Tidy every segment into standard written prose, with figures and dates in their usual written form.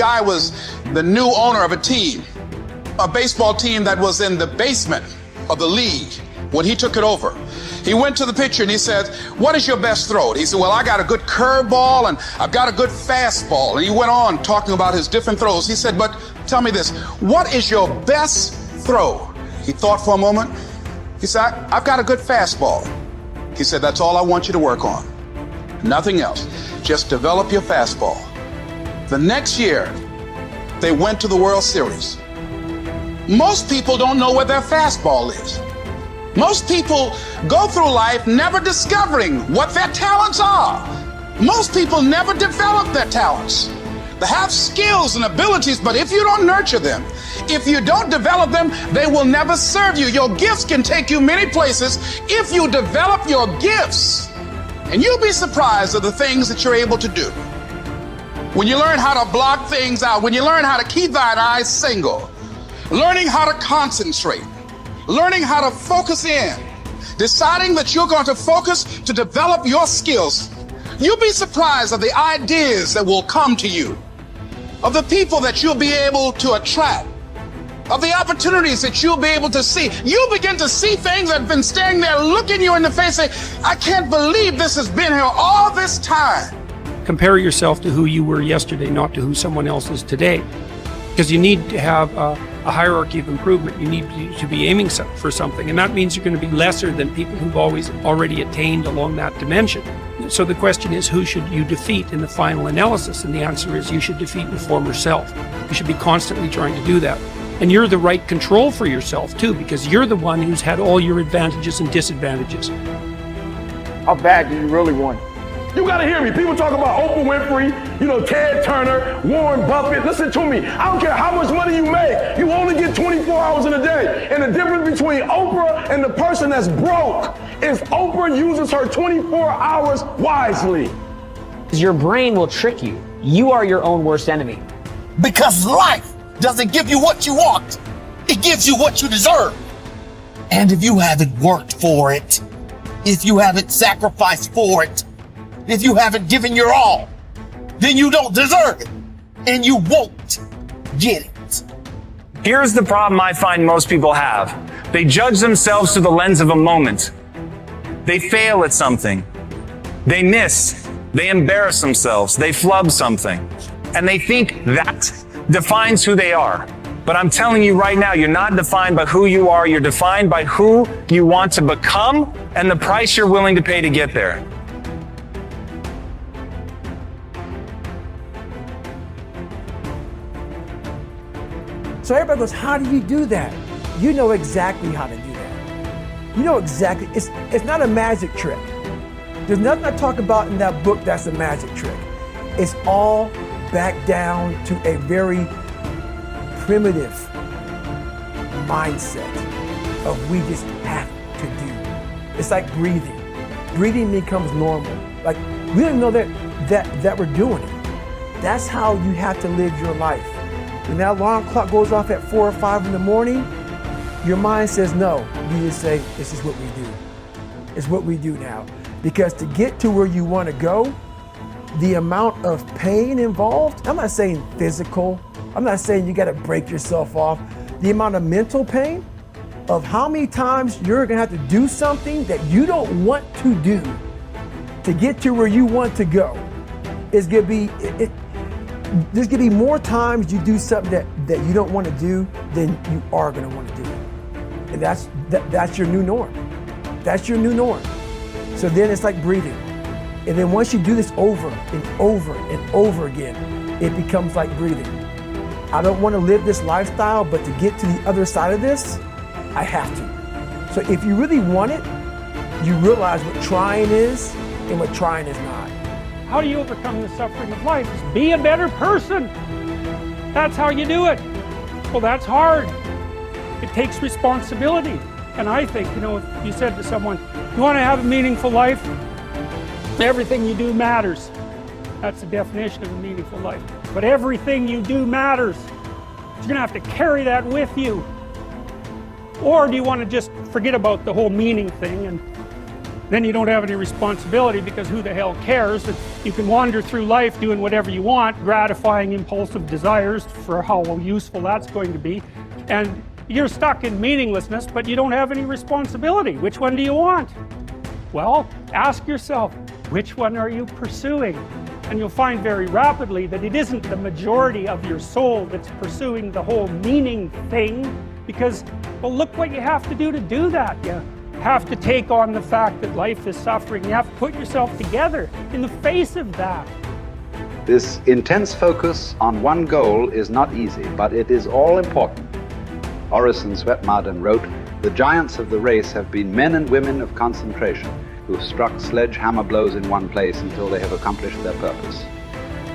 guy was the new owner of a team, a baseball team that was in the basement of the league when he took it over. He went to the pitcher and he said, what is your best throw? He said, well, I got a good curveball and I've got a good fastball. And he went on talking about his different throws. He said, but tell me this, what is your best throw? He thought for a moment. He said, I've got a good fastball. He said, that's all I want you to work on. Nothing else. Just develop your fastball. The next year, they went to the World Series. Most people don't know where their fastball is. Most people go through life never discovering what their talents are. Most people never develop their talents. They have skills and abilities, but if you don't nurture them, if you don't develop them, they will never serve you. Your gifts can take you many places if you develop your gifts. And you'll be surprised at the things that you're able to do. When you learn how to block things out, when you learn how to keep thine eyes single, learning how to concentrate, learning how to focus in, deciding that you're going to focus to develop your skills, you'll be surprised at the ideas that will come to you, of the people that you'll be able to attract, of the opportunities that you'll be able to see. You'll begin to see things that have been standing there looking you in the face saying, I can't believe this has been here all this time. Compare yourself to who you were yesterday, not to who someone else is today. Because you need to have a hierarchy of improvement. You need to be aiming for something. And that means you're going to be lesser than people who've already attained along that dimension. So the question is, who should you defeat in the final analysis? And the answer is, you should defeat your former self. You should be constantly trying to do that. And you're the right control for yourself too, because you're the one who's had all your advantages and disadvantages. How bad do you really want it? You gotta hear me. People talk about Oprah Winfrey, Ted Turner, Warren Buffett. Listen to me. I don't care how much money you make. You only get 24 hours in a day. And the difference between Oprah and the person that's broke is Oprah uses her 24 hours wisely. Your brain will trick you. You are your own worst enemy. Because life doesn't give you what you want. It gives you what you deserve. And if you haven't worked for it, if you haven't sacrificed for it, if you haven't given your all, then you don't deserve it, and you won't get it. Here's the problem I find most people have. They judge themselves through the lens of a moment. They fail at something. They miss. They embarrass themselves. They flub something. And they think that defines who they are. But I'm telling you right now, you're not defined by who you are. You're defined by who you want to become and the price you're willing to pay to get there. So everybody goes, how do you do that? You know exactly how to do that. You know exactly, it's not a magic trick. There's nothing I talk about in that book that's a magic trick. It's all back down to a very primitive mindset of we just have to do. It's like breathing. Breathing becomes normal. Like we don't know that we're doing it. That's how you have to live your life. When that alarm clock goes off at 4 or 5 in the morning, your mind says no. You just say, this is what we do. It's what we do now. Because to get to where you want to go, the amount of pain involved, I'm not saying physical, I'm not saying you got to break yourself off. The amount of mental pain of how many times you're going to have to do something that you don't want to do to get to where you want to go is going to be, there's going to be more times you do something that you don't want to do than you are going to want to do. And that's your new norm. That's your new norm. So then it's like breathing. And then once you do this over and over and over again, it becomes like breathing. I don't want to live this lifestyle, but to get to the other side of this, I have to. So if you really want it, you realize what trying is and what trying is not. How do you overcome the suffering of life? Is be a better person. That's how you do it. Well, that's hard. It takes responsibility. And I think, if you said to someone, you want to have a meaningful life? Everything you do matters. That's the definition of a meaningful life. But everything you do matters. You're going to have to carry that with you. Or do you want to just forget about the whole meaning thing and then you don't have any responsibility, because who the hell cares? You can wander through life doing whatever you want, gratifying impulsive desires for how useful that's going to be, and you're stuck in meaninglessness, but you don't have any responsibility. Which one do you want? Well, ask yourself, which one are you pursuing? And you'll find very rapidly that it isn't the majority of your soul that's pursuing the whole meaning thing, because, well, look what you have to do that. You have to take on the fact that life is suffering. You have to put yourself together in the face of that. This intense focus on one goal is not easy, but it is all important. Orison Swett Marden wrote, "The giants of the race have been men and women of concentration, who have struck sledgehammer blows in one place until they have accomplished their purpose.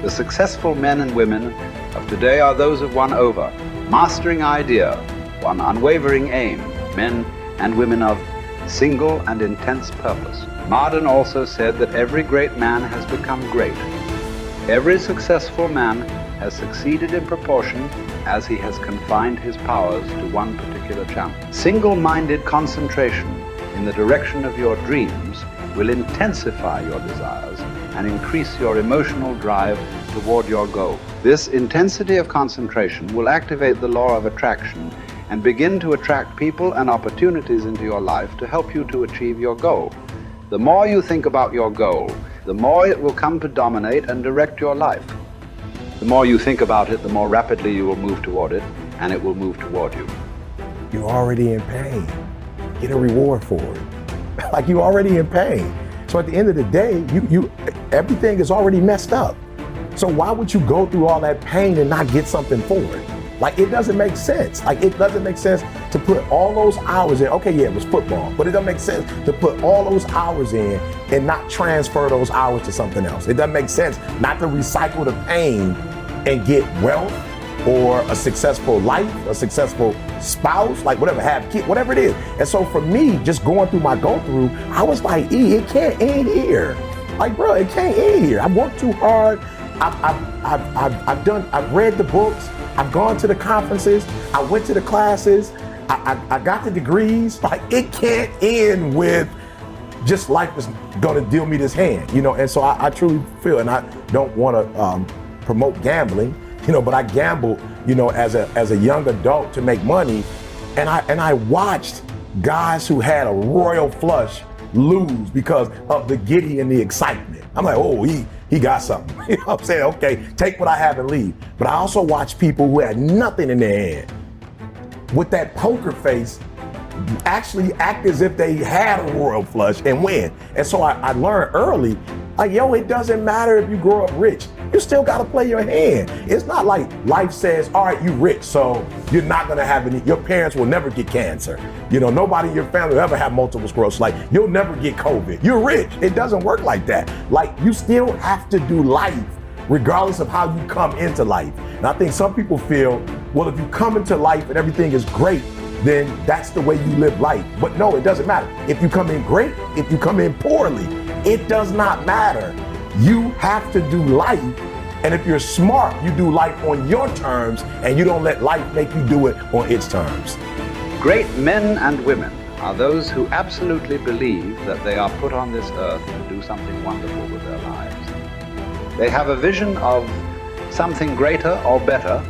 The successful men and women of today are those of one over, mastering idea, one unwavering aim, men and women of single and intense purpose." Marden also said that every great man has become great. Every successful man has succeeded in proportion as he has confined his powers to one particular channel. Single-minded concentration in the direction of your dreams will intensify your desires and increase your emotional drive toward your goal. This intensity of concentration will activate the law of attraction and begin to attract people and opportunities into your life to help you to achieve your goal. The more you think about your goal, the more it will come to dominate and direct your life. The more you think about it, the more rapidly you will move toward it, and it will move toward you. You're already in pain. Get a reward for it. Like, you're already in pain. So at the end of the day, you everything is already messed up. So why would you go through all that pain and not get something for it? Like, it doesn't make sense. Like, it doesn't make sense to put all those hours in. Okay, yeah, it was football, but it doesn't make sense to put all those hours in and not transfer those hours to something else. It doesn't make sense not to recycle the pain and get wealth or a successful life, a successful spouse, like whatever, have kids, whatever it is. And so for me, just going through my go-through, I was like, it can't end here. Like, bro, it can't end here. I worked too hard. I've read the books. I've gone to the conferences. I went to the classes. I got the degrees. Like, it can't end with just life is gonna deal me this hand, you know? And so I truly feel, and I don't wanna promote gambling, you know, but I gambled, you know, as a young adult to make money. And I watched guys who had a royal flush lose because of the giddy and the excitement. I'm like, oh, he got something. You know what I'm saying? Okay, take what I have and leave. But I also watched people who had nothing in their hand with that poker face actually act as if they had a royal flush and win. And so I learned early, like, yo, it doesn't matter if you grow up rich. You still got to play your hand. It's not like life says, all right, you rich, so you're not going to have any, your parents will never get cancer. You know, nobody in your family will ever have multiple sclerosis. Like, you'll never get COVID. You're rich. It doesn't work like that. Like, you still have to do life regardless of how you come into life. And I think some people feel, well, if you come into life and everything is great, then that's the way you live life. But no, it doesn't matter. If you come in great, if you come in poorly, it does not matter. You have to do life, and if you're smart, you do life on your terms, and you don't let life make you do it on its terms. Great men and women are those who absolutely believe that they are put on this earth to do something wonderful with their lives. They have a vision of something greater or better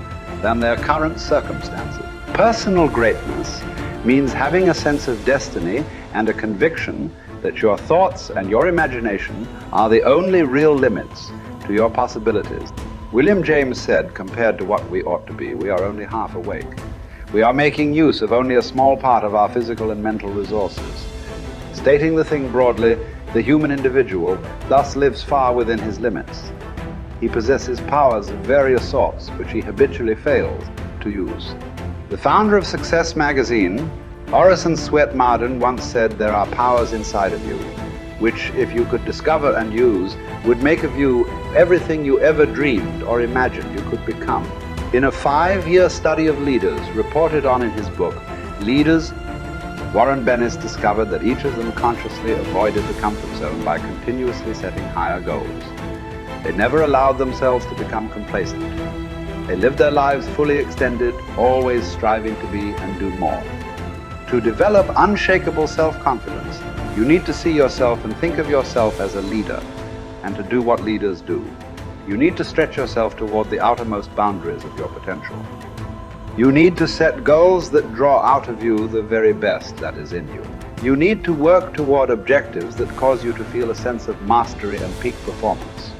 than their current circumstances. Personal greatness means having a sense of destiny and a conviction that your thoughts and your imagination are the only real limits to your possibilities. William James said, compared to what we ought to be, we are only half awake. We are making use of only a small part of our physical and mental resources. Stating the thing broadly, the human individual thus lives far within his limits. He possesses powers of various sorts which he habitually fails to use. The founder of Success magazine, Orison Swett Marden, once said, there are powers inside of you, which if you could discover and use, would make of you everything you ever dreamed or imagined you could become. In a 5-year study of leaders reported on in his book, Leaders, Warren Bennis discovered that each of them consciously avoided the comfort zone by continuously setting higher goals. They never allowed themselves to become complacent. They lived their lives fully extended, always striving to be and do more. To develop unshakable self-confidence, You need to see yourself and think of yourself as a leader, and to do what leaders do. You need to stretch yourself toward the outermost boundaries of your potential. You need to set goals that draw out of you the very best that is in you. You need to work toward objectives that cause you to feel a sense of mastery and peak performance.